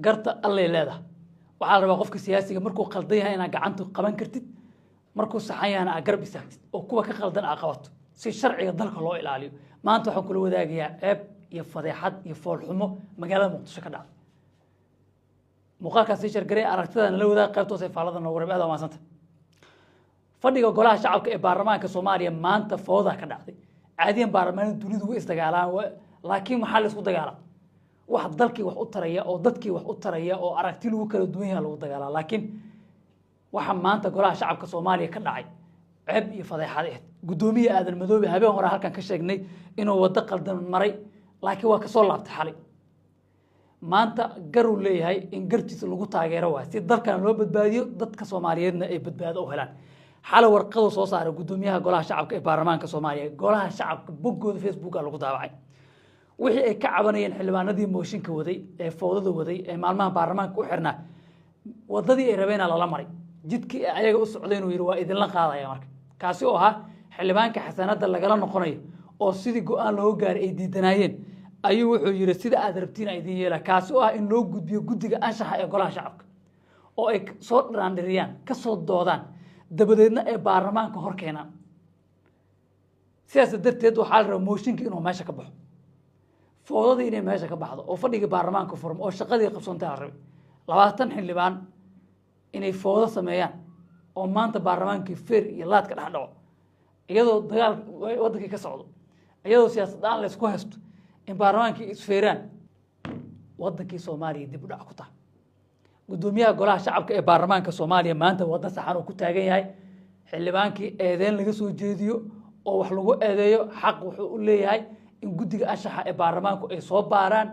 garta allay leedahay waxaa la rabaa qofka siyaasiga markuu qaldan yahay inaad gacanta qaban kartid markuu saxan yahayna aad garab istaagtid oo kuwa ka qaldan aad qabato si sharciga dalka loo ilaaliyo maanta waxaan kula wadaagayaa ceeb iyo fadeexad iyo foolxumo magaalada muqdisho ka dhacday muuqaalkaas sii shargaray aragtidan la wadaag qaybtoos ee faalada noogu reeb aad waa mahadsanta fadhiga golaha shacabka ee baarlamaanka Soomaaliya maanta fooda ka dhacday caadiyan baarlamaanka dunidu way isdagaalaan laakiin maxaa la isku dagaalaa wax dalkii wax u taraya oo dadkii wax u taraya oo aragti lagu kala duwan yahay lagu dagaalaa laakiin waxa maanta golaha shacabka Soomaaliya ka dhacay ceeb iyo fadeexad ah gudoomiye aadan madoobe habeen hore halkan ka sheegnay inuu wada qaldan maray laakiin waa ka soo laabtay xalay maanta garu leeyahay in gartiisa lagu taageero waa si dalkan loo badbaadiyo dadka Soomaaliyeedna ay badbaado u helaan xalay warqado soo saaray gudoomiyaha golaha shacabka ee baarlamaanka Soomaaliya golaha shacabka boggooda Facebook lagu daabacay wixii ay ka cabanayeen xildhibaanadii mooshinka waday ee foodada waday ee maalmaha baarlamaanka u xirnaa wadadii ay rabeen la maray jidkii ayaga u socdeen uu yiri waa idin la qaadaya marka kaasi oo ahaa xildhibaanka xasanada lagala noqonayo oo sidii go'aan loo gaaray ay diidanayeen ayuu wuxuu yiri sida aad rabtiin ay idin yeela kaasi oo ah in loo gudbiyo guddiga anshaxa ee golaha shacabka oo ay soo dhiraandiriyaan ka soo doodaan dabadeedna ay baarlamaanka hor keenaan sidaas darteed waxaa la rabaa mooshinka inuu meesha ka baxo foodada inay meesha ka baxdo oo fadhiga baarlamaanka furmo oo shaqadii qabsantay la rabay 20 xildhibaan inay foodo sameeyaan oo maanta baarlamaankii feer iyo laad ka dhex dhaco iyadoo dagaal wadankii ka socdo iyadoo siyaasadaan la isku haysto in baarlamaankii isfeeraan wadankii Soomaaliya dib u dhac ku tahay gudoomiyaha golaha shacabka ee baarlamaanka Soomaaliya maanta wada saxan oo ku taagan yahay xildhibaankii eedeyn laga soo jeediyo oo wax lagu eedeeyo xaq wuxuu u leeyahay in guddiga anshaxa ee baarlamaanku ay soo baaraan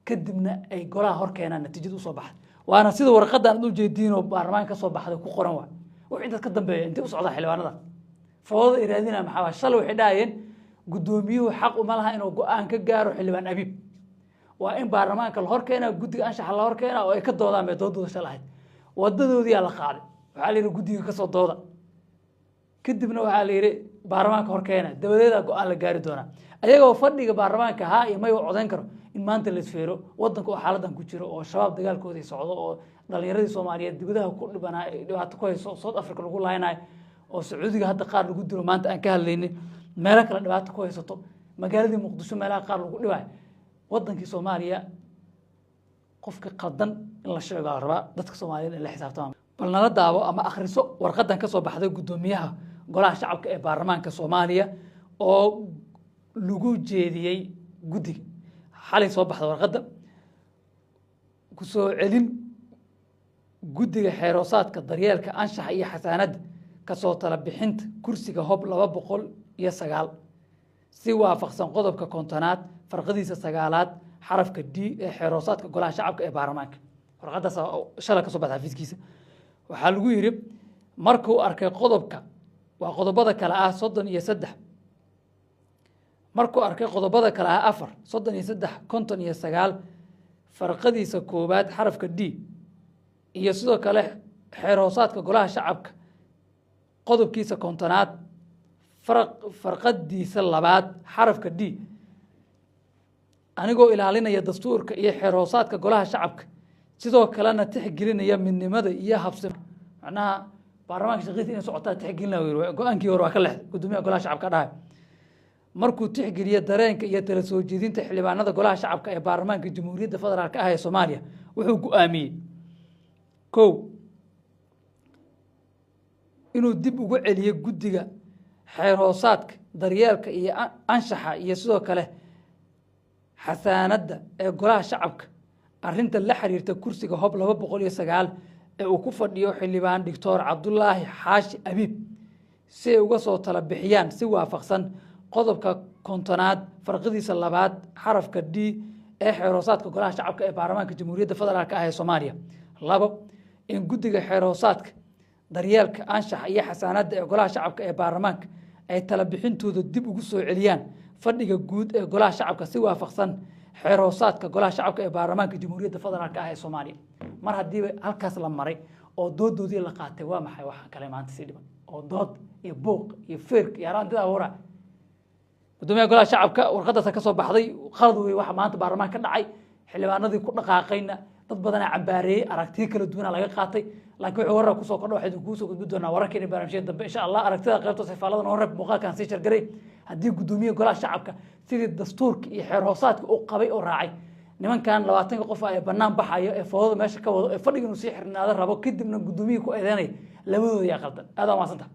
kadibna ay golaha hor keenaan natiijada u soo baxday waana sida warqadan u jeediin oo baarlamaanka soo baxday ku qoran waa wixii dad ka dambeeyay intii u socda xildhibaanada foodada iraadina maxaa shalay waxay dhaayeen gudoomiyuhu xaq uma laha inuu go'aan ka gaaro xildhibaan Abiib waa in baarlamaanka la hor keenaa guddiga anshaxa la hor keenaa oo ay ka doodaan doodooda shalahayd wadadoodii la qaaday waxa la yiri guddiga ka soo dooda kadibna waxa la yiri baarlamaanka hor keenaa dabadeeda go'aan la gaari doona ayagoo fadhiga baarlamaanka ha iyo may u codeyn karo in maanta la isfeero wadanka oo xaaladan ku jiro oo shabaab dagaalkoodii socdo oo dhalinyaradii Soomaaliyeed dibadaha ku dhibanaa dhibaato ku hayso South Africa lagu laaynaay oo Sacuudiga hadda qaar lagu dilo maanta aan ka hadlaynay meelo kala dhibaato ku haysato magaaladii Muqdisho meelaha qaar lagu dhibay wadankii Soomaaliya qofka qaldan in la sheego la rabaa dadka Soomaaliyeed in la xisaabtamo bal nala daawo ama akhriso warqadan ka soo baxday gudoomiyaha golaha shacabka ee baarlamaanka Soomaaliya oo lagu jeediyay guddiga xalay soo baxday warqada ku soo celin guddiga xeeroosaadka daryeelka anshaxa iyo xasaanada ka soo tala bixinta kursiga hob 209 si waafaqsan qodobka kontonaad farqadiisa 9aad xarafka D ee xeeroosaadka golaha shacabka ee baarlamaanka warqadaas shalay ka soo baxday xafiiskiisa waxaa lagu yiri markuu arkay qodobka waa qodobada kala ah 33 markuu arkay qodobada kala ah 4 33 59 farqadiisa koobaad xarafka D iyo sidoo kale xeeroosaadka golaha shacabka qodobkiisa kontonaad farqadiisa labaad xarafka D anigoo ilaalinaya dastuurka iyo xeeroosaadka golaha shacabka sidoo kalena tixgelinaya midnimada iyo habsami macnaha baarlamaanka shaqadiisa inay socotaa tixgelinaya go'aankii hore waa ka leexday gudoomiyaha golaha shacabka dhahay markuu tixgeliyo dareenka iyo tala soo jeedinta xildhibaanada golaha shacabka ee baarlamaanka Jamhuuriyadda Federaalka ah ee Soomaaliya wuxuu go'aamiyay inuu dib ugu celiyo guddiga xeeroosaadka daryeelka iyo anshaxa iyo sidoo kale xasaanada ee golaha shacabka arrinta la xiriirta kursiga hob 209 ee uu ku fadhiyo xildhibaan Dr. Cabdullaahi Xaashi Abiib si ay uga soo tala bixiyaan si waafaqsan qodobka kontonaad farqadiisa labaad xarafka D ee xeeroosaadka golaha shacabka ee baarlamaanka Jamhuuriyadda Federaalka ah ee Soomaaliya 2 in guddiga xeeroosaadka daryeelka anshaxa iyo xasaanada ee golaha shacabka ee baarlamaanka ay tala bixintooda dib ugu soo celiyaan fadhiga guud ee golaha shacabka si waafaqsan xeeroosaadka golaha shacabka ee baarlamaanka Jamhuuriyadda Federaalka ah ee Soomaaliya mar hadii halkaas la maray oo doodoodii la qaatay waa maxay waxa kale maanta si dhiban oo dood iyo buuq iyo feerk iyo aragtida hore gudoomiyaha golaha shacabka warqadaas ka soo baxday qalad weey waxa maanta baarlamaanka ka dhacay xildhibaanadii ku dhaqaaqayna dad badan cambaariyay aragtiyo kala duwan laga qaatay laakiin wuxuu warar ku soo kordho waxay ku soo gudbi doonaa wararkeena barnaamijyada dambe insha Allah aragtida qaybta sifaalada oo rab muuqaalkan si shargaray haddii gudoomiye golaha shacabka sidii dastuurka iyo xeer hoosaadka uu qabay oo raacay nimankan 20 qof ay banaan baxayo ee foodada meesha ka wado ee fadhiga inuu sii xirnaado rabo kadibna gudoomiye ku eedeynay labadooda yaa qaldan aad waa maasanta